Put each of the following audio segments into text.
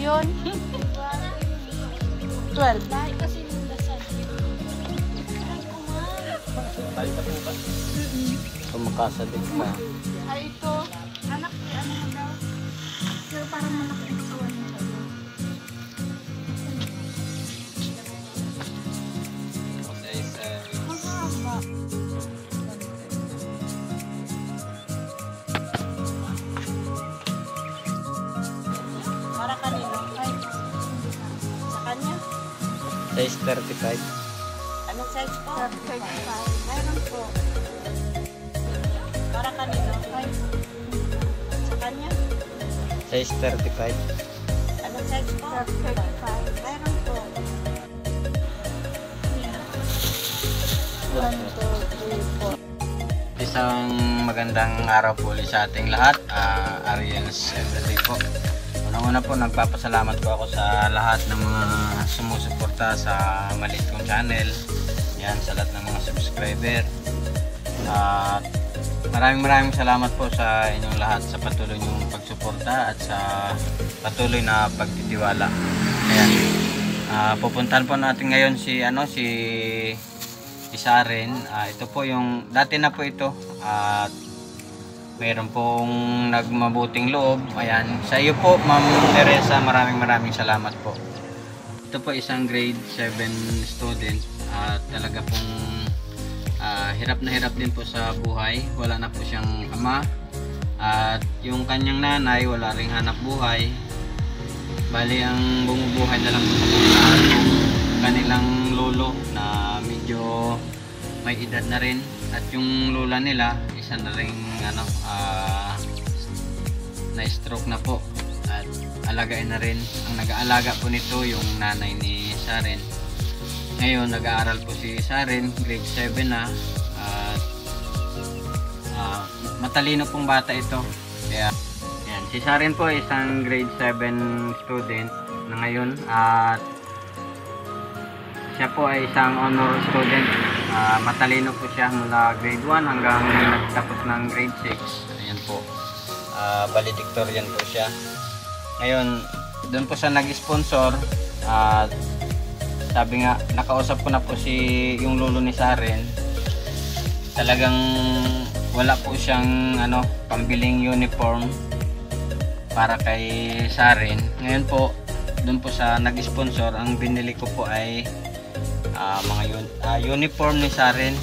yun? 12. Lahat kasi yung dasal. Tayo pa po ba? Kumakasalig ka. Ay, ito. Anak, ano mo daw? Pero parang malaki ang kawan mo kayo. Mahaba. Para kanino? Ay, sa kanya? Size 35. Anong size po? 35. Mayroon po. Para kanino? Ay, sa kanya? Size 35. Anong size po? 35. Mayroon po. 1, 2, 3, 4. Isang magandang araw po ulit sa ating lahat. Ariel's Everyday po. Unang-una po, nagpapasalamat po ako sa lahat ng mga sumusuporta sa maliit kong channel. Yan, sa lahat ng mga subscriber. At maraming salamat po sa inyong lahat sa patuloy niyong pagsuporta at sa patuloy na pagtitiwala. Ayan. Pupuntahan po natin ngayon si Saren. Ito po yung dati na po ito at mayroon pong nagmabuting loob. Ayan, sa iyo po Ma'am Teresa, maraming salamat po. Ito po isang grade 7 student at talaga pong hirap na hirap din po sa buhay. Wala na po siyang ama at yung kanyang nanay wala ring hanap buhay. Bali ang bumubuhay na lang po sa buhay yung kanilang lolo na medyo may edad na rin at yung lola nila isa na ring na stroke na po at alagain na rin. Ang nag-aalaga po nito yung nanay ni Saren. Ngayon nag-aaral po si Saren, grade 7 na at matalino pong bata ito. Kaya yan, si Saren po isang grade 7 student na ngayon at siya po ay isang honor student. Matalino po siya mula grade 1 hanggang nagtapos ng grade 6. Ayan po. Valedictorian po siya. Ngayon, doon po siya nag-sponsor. Sabi nga, nakausap ko na po yung lolo ni Saren. Talagang wala po siyang pambiling uniform para kay Saren. Ngayon po, doon po sa nag-sponsor. Ang binili ko po ay mga uniform ni Saren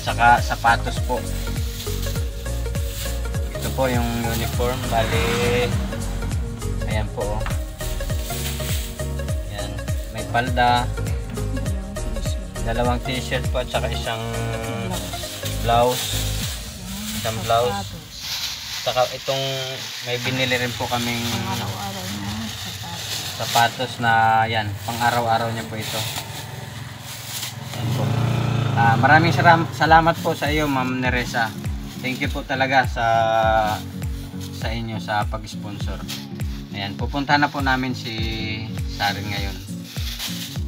saka sapatos po. Ito po yung uniform, bali ayan po. Ayan, may palda, dalawang t-shirt po at saka isang blouse, saka itong may binili rin po kaming sapatos na yan, pang araw-araw niya po ito. Ayan po. Maraming salamat po sa iyo Ma'am Teresa. Thank you po talaga sa inyo sa pag-sponsor. Ayan, pupunta na po namin si Saren ngayon.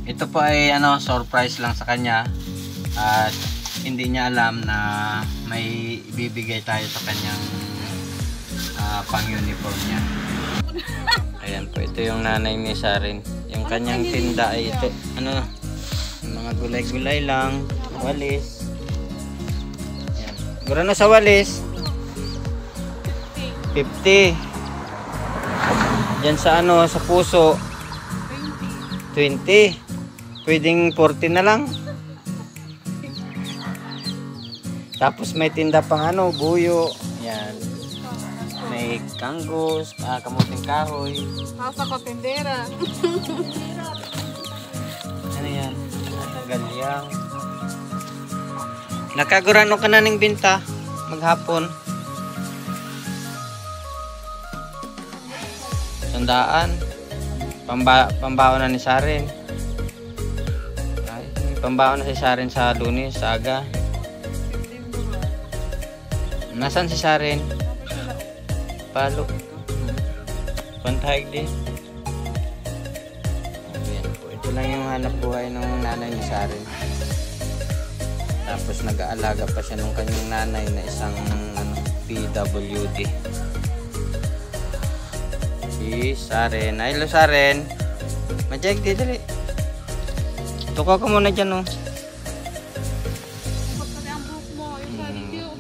Ito po ay surprise lang sa kanya at hindi niya alam na may bibigay tayo sa kanyang pang-uniform niya. Ayan po, ito yung nanay ni Saren. Yung kanyang tinda ay ito, mga gulay-gulay lang, walis. Ayan. Gura na sa walis. 50. Diyan sa sa puso. 20. Pwedeng 40 na lang. Tapos may tinda pang buyo. Ayan. May kanggos, kamuting kahoy. Nasa katindera. Ano yan? Galyang. Nakagurano ka na ng binta maghapon. 100. Pambaon na ni Saren. Ay, pambaon na si Saren sa Lunes, sa aga. Nasaan si Saren? Palo. Pantahig din. Ayan po. Ito lang yung hanap buhay ng nanay ni Saren. Tapos nag-aalaga pa siya ng kanyang nanay na isang PWD. Si Saren. Ay, hello Saren. Majek, di dali. Tukaw ka muna dyan, oh. Pagkali ang buhok mo.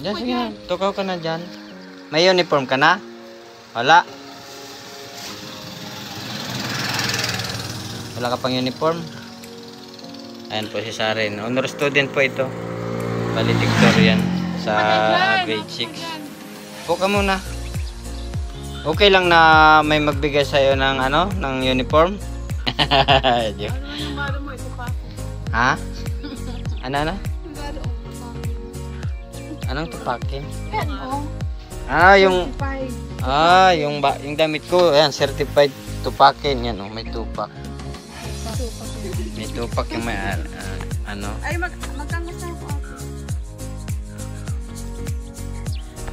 Diyan, sige na. Tukaw ka na dyan. May uniform ka na? Wala. Wala ka pang uniform? Ayan po si Saren. Honor student po ito. Valedictorian sa grade 6. Po ka muna. Okay lang na may magbigay sa'yo ng ano, ng uniform? Ano yung maro mo? Ito pa ako. Ha? Ano? Yung maro, ito Anong tupakin? Yan, oh. Yung Certified. yung damit ko, ayan, certified tupakin yan, oh, may tupak. May tupak yung may ano. Ay, magkano sa ako?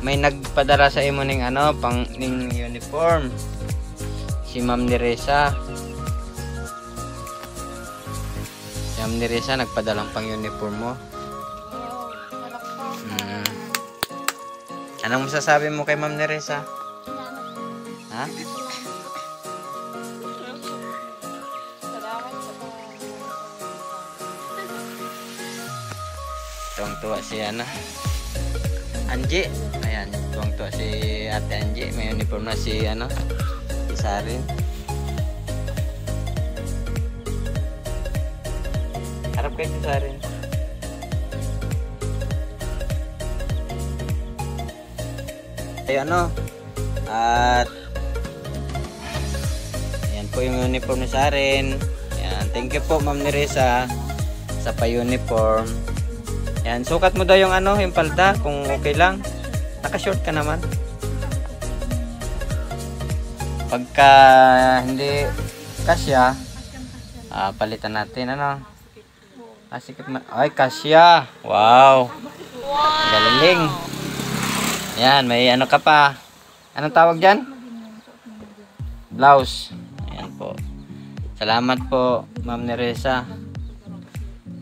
May nagpadala sa imo ning ano, pang ning uniform. Si Ma'am Neresa. Si Ma'am Neresa nagpadala pang uniform mo. Wow, malak po. Anong masasabi mo kay Ma'am Neresa? Ha? Salamat sa Tuwang-tuwa si Angie. Ayan, tuwang-tuwa si Ate Angie. May uniform na si si Saren. Harap kayo si Saren. Ay at ayan po yung uniform ni Saren. Ayan, thank you po Ma'am Neresa sa pa-uniform. Ayan, sukat mo daw yung yung palda kung okay lang. Naka-short ka naman. Pagka hindi kasya, palitan natin sikip ay, kasya. Wow. Galing. Ayan, may ka pa. Anong tawag dyan? Blouse. Ayan po. Salamat po, Ma'am Neresa.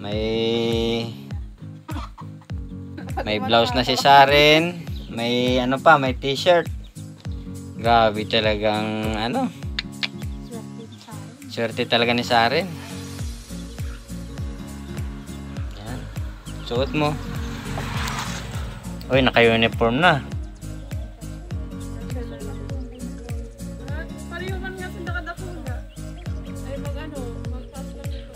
May blouse na si Saren. May may t-shirt. Grabe talagang swerte talaga ni Saren. Ayan. Suot mo. Uy, naka-uniform na. Pareho man nga sa nakadapunga. Ay mag-pass lang ito.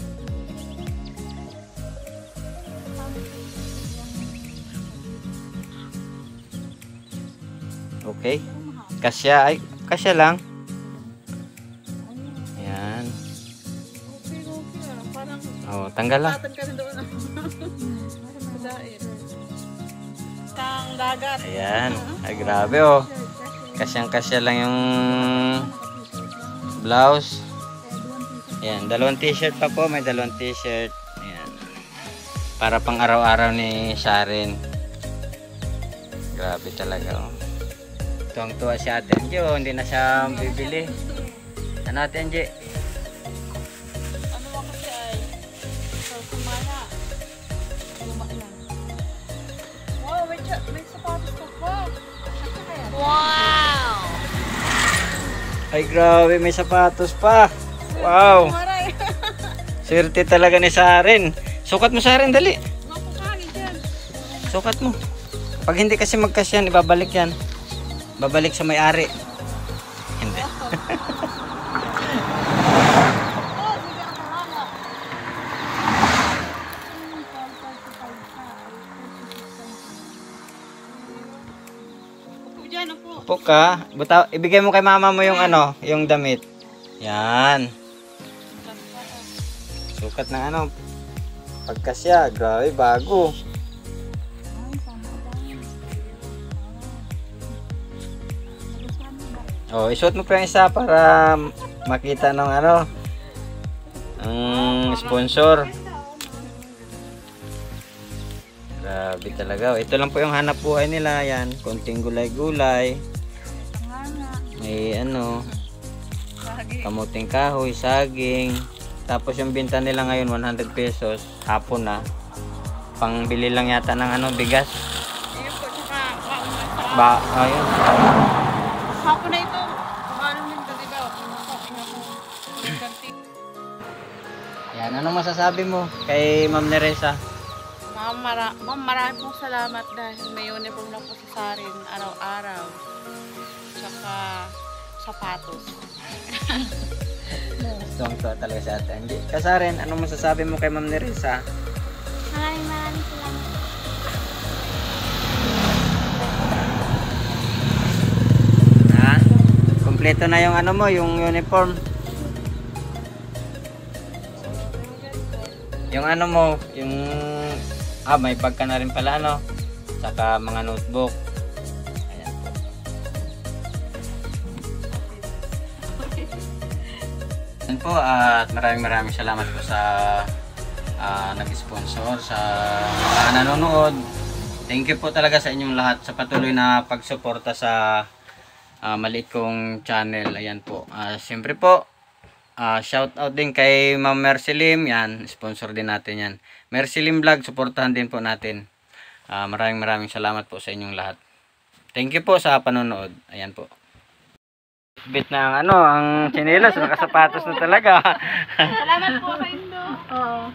Okay. Kasya lang. Ayan. Okay. Parang Tanggal lang. ka na doon. Kang dagat. Ayan. Ay, grabe oh. Kasyang-kasya lang yung blouse. Ayan, dalawang t-shirt pa po. May dalawang t-shirt. Ayan. Para pang araw-araw ni Saren. Grabe talaga oh. Tuwang-tuwa si Ate Angie oh. Hindi na siya bibili. Ano Ate Angie? Ano ako siya ay? Kumana. Luma lang. Wow, may sapatos ka pa. Wow! Ay grabe, may sapatos pa. Wow. Maray. Swerte talaga ni Saren. Sukat mo Saren, dali. Mapukali dyan. Sukat mo. Pag hindi kasi magkasyan, ibabalik yan. Babalik sa may-ari. Hindi. Upo ka. Ibigay mo kay mama mo yung yung damit. Yan. Sukat ng pagkasya. Grabe, bago. Isuot mo pa yung isa para makita ng ang sponsor. Grabe talaga. Ito lang po yung hanap buhay nila. Yan, konting gulay-gulay. May kamuting kahoy, saging. Tapos yung binta nila ngayon 100 pesos. Hapon na. Pangbili lang yata ng bigas. Ayun po, tsaka ayun. Ayun. Hapon na ito. Ano nito, di ba? Ayan, anong masasabi mo kay Ma'am Neresa? Ma'am, marami pong salamat dahil may uniform na po sa Sarin araw-araw. Tsaka sapatos. Tuwang-tuwa talaga si Ate Angie. Kasarin, anong masasabi mo kay Ma'am Neresa? Maraming salamat. Ha? Kompleto na yung ano mo, yung uniform. Yung ano mo, yung may bag ka na rin pala ano. Saka mga notebook. Ayan po. Ayan po at maraming salamat po sa nag-sponsor, sa mga nanonood. Thank you po talaga sa inyong lahat sa patuloy na pagsuporta sa maliit kong channel. Ayan po. Siyempre po, shout out din kay Ma'am Mercy Lim. Yan, sponsor din natin yan. Mercy Lim Vlog, suportahan din po natin. Maraming salamat po sa inyong lahat. Thank you po sa panonood. Ayan po. Bit na ang ang tsinelas, nakasapatos na talaga. Salamat po sa inyo. Oo.